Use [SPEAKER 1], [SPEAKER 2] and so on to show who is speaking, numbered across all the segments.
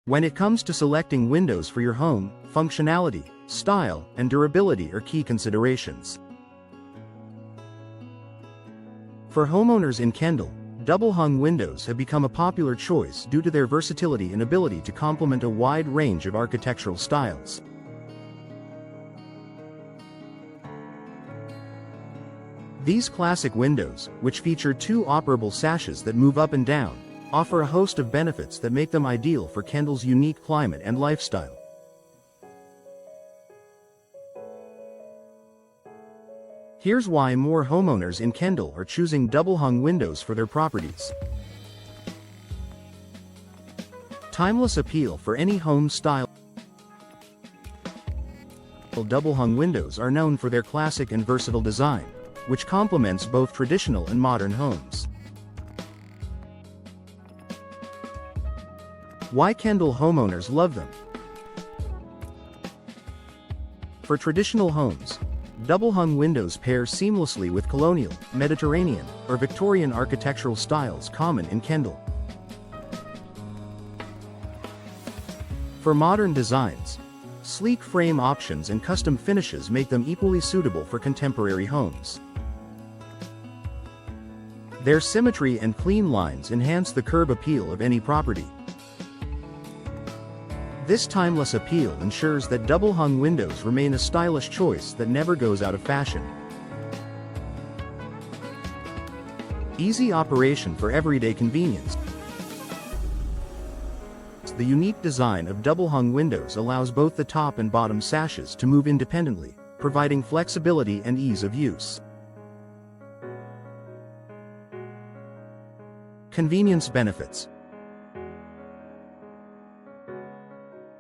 [SPEAKER 1] When it comes to selecting windows for your home, functionality, style, and durability are key considerations. For homeowners in Kendall, double-hung windows have become a popular choice due to their versatility and ability to complement a wide range of architectural styles. These classic windows, which feature two operable sashes that move up and down, offer a host of benefits that make them ideal for Kendall's unique climate and lifestyle. Here's why more homeowners in Kendall are choosing double-hung windows for their properties. Timeless appeal for any home style. Double-hung windows are known for their classic and versatile design, which complements both traditional and modern homes. Why Kendall homeowners love them? For traditional homes, double-hung windows pair seamlessly with colonial, Mediterranean, or Victorian architectural styles common in Kendall. For modern designs, sleek frame options and custom finishes make them equally suitable for contemporary homes. Their symmetry and clean lines enhance the curb appeal of any property. This timeless appeal ensures that double-hung windows remain a stylish choice that never goes out of fashion. Easy operation for everyday convenience. The unique design of double-hung windows allows both the top and bottom sashes to move independently, providing flexibility and ease of use. Convenience benefits.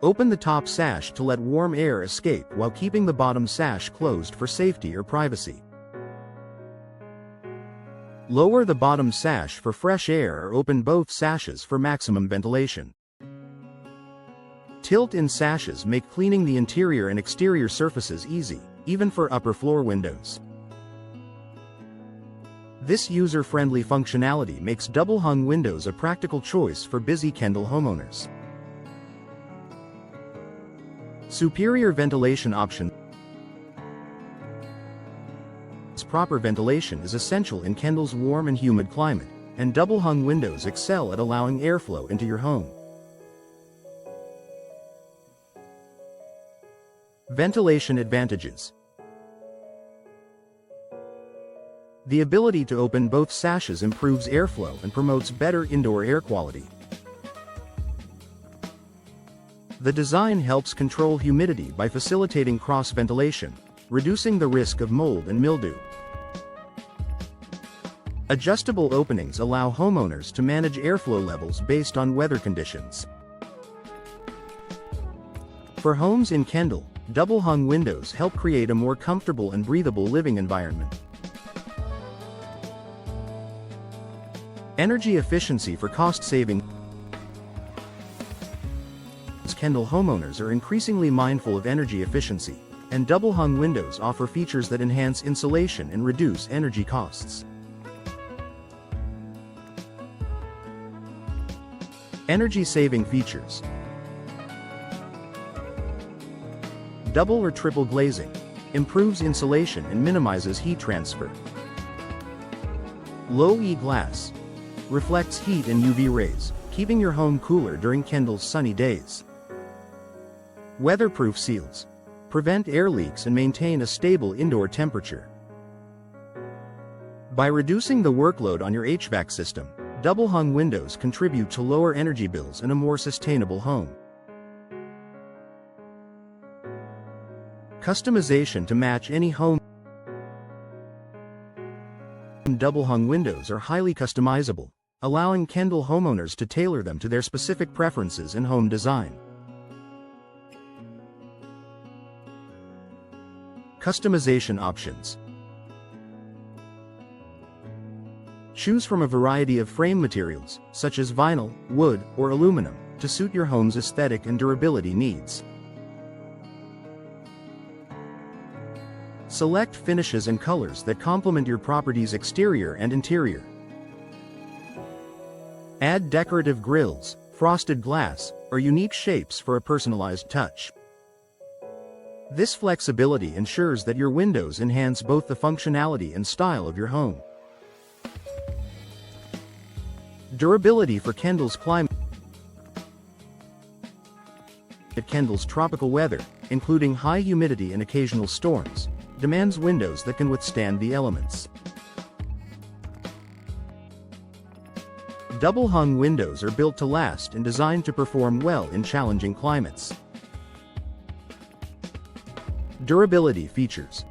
[SPEAKER 1] Open the top sash to let warm air escape while keeping the bottom sash closed for safety or privacy. Lower the bottom sash for fresh air or open both sashes for maximum ventilation. Tilt-in sashes make cleaning the interior and exterior surfaces easy, even for upper floor windows. This user-friendly functionality makes double-hung windows a practical choice for busy Kendall homeowners. Superior ventilation option. Proper ventilation is essential in Kendall's warm and humid climate, and double-hung windows excel at allowing airflow into your home. Ventilation advantages. The ability to open both sashes improves airflow and promotes better indoor air quality. The design helps control humidity by facilitating cross-ventilation, reducing the risk of mold and mildew. Adjustable openings allow homeowners to manage airflow levels based on weather conditions. For homes in Kendall, double-hung windows help create a more comfortable and breathable living environment. Energy efficiency for cost-saving. Kendall homeowners are increasingly mindful of energy efficiency, and double-hung windows offer features that enhance insulation and reduce energy costs. Energy-saving features. Double or triple glazing improves insulation and minimizes heat transfer. Low-E glass reflects heat and UV rays, keeping your home cooler during Kendall's sunny days. Weatherproof seals prevent air leaks and maintain a stable indoor temperature. By reducing the workload on your HVAC system, double-hung windows contribute to lower energy bills and a more sustainable home. Customization to match any home. Double-hung windows are highly customizable, allowing Kendall homeowners to tailor them to their specific preferences and home design. Customization options. Choose from a variety of frame materials, such as vinyl, wood, or aluminum, to suit your home's aesthetic and durability needs. Select finishes and colors that complement your property's exterior and interior. Add decorative grills, frosted glass, or unique shapes for a personalized touch. This flexibility ensures that your windows enhance both the functionality and style of your home. Durability for Kendall's climate. Kendall's tropical weather, including high humidity and occasional storms, demands windows that can withstand the elements. Double-hung windows are built to last and designed to perform well in challenging climates. Durability features.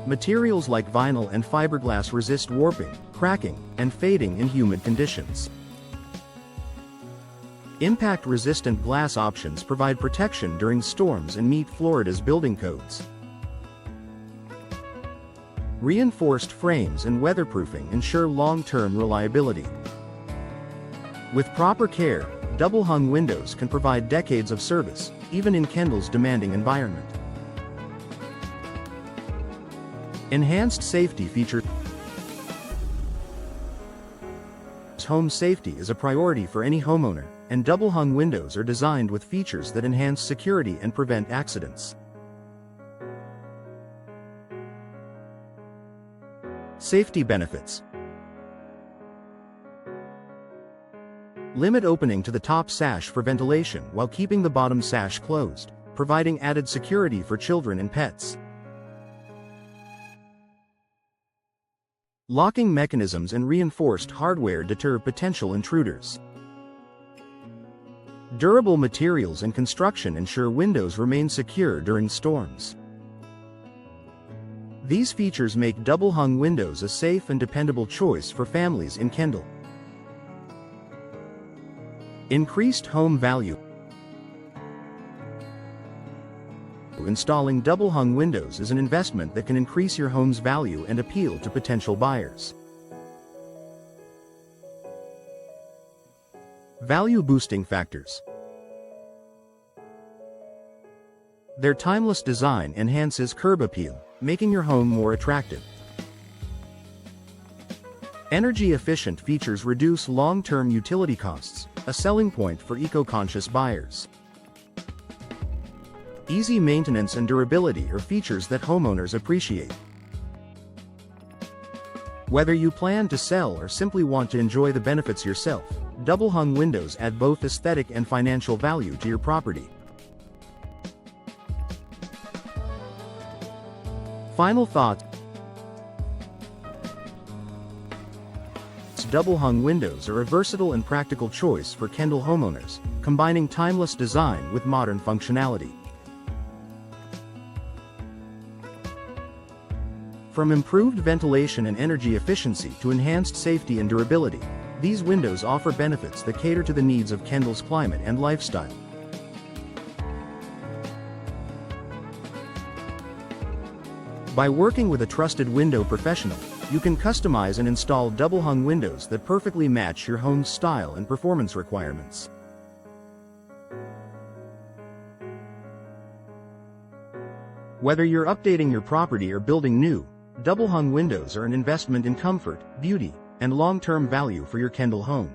[SPEAKER 1] Materials like vinyl and fiberglass resist warping, cracking, and fading in humid conditions. Impact-resistant glass options provide protection during storms and meet Florida's building codes. Reinforced frames and weatherproofing ensure long-term reliability. With proper care, double-hung windows can provide decades of service, even in Kendall's demanding environment. Enhanced safety features. Home safety is a priority for any homeowner, and double-hung windows are designed with features that enhance security and prevent accidents. Safety benefits. Limit opening to the top sash for ventilation while keeping the bottom sash closed, providing added security for children and pets. Locking mechanisms and reinforced hardware deter potential intruders. Durable materials and construction ensure windows remain secure during storms. These features make double-hung windows a safe and dependable choice for families in Kendall. Increased home value. Installing double-hung windows is an investment that can increase your home's value and appeal to potential buyers. Value-boosting factors. Their timeless design enhances curb appeal, making your home more attractive. Energy-efficient features reduce long-term utility costs, a selling point for eco-conscious buyers. Easy maintenance and durability are features that homeowners appreciate. Whether you plan to sell or simply want to enjoy the benefits yourself, double-hung windows add both aesthetic and financial value to your property. Final thoughts. Double-hung windows are a versatile and practical choice for Kendall homeowners, combining timeless design with modern functionality. From improved ventilation and energy efficiency to enhanced safety and durability, these windows offer benefits that cater to the needs of Kendall's climate and lifestyle. By working with a trusted window professional, you can customize and install double-hung windows that perfectly match your home's style and performance requirements. Whether you're updating your property or building new, double-hung windows are an investment in comfort, beauty, and long-term value for your Kendall home.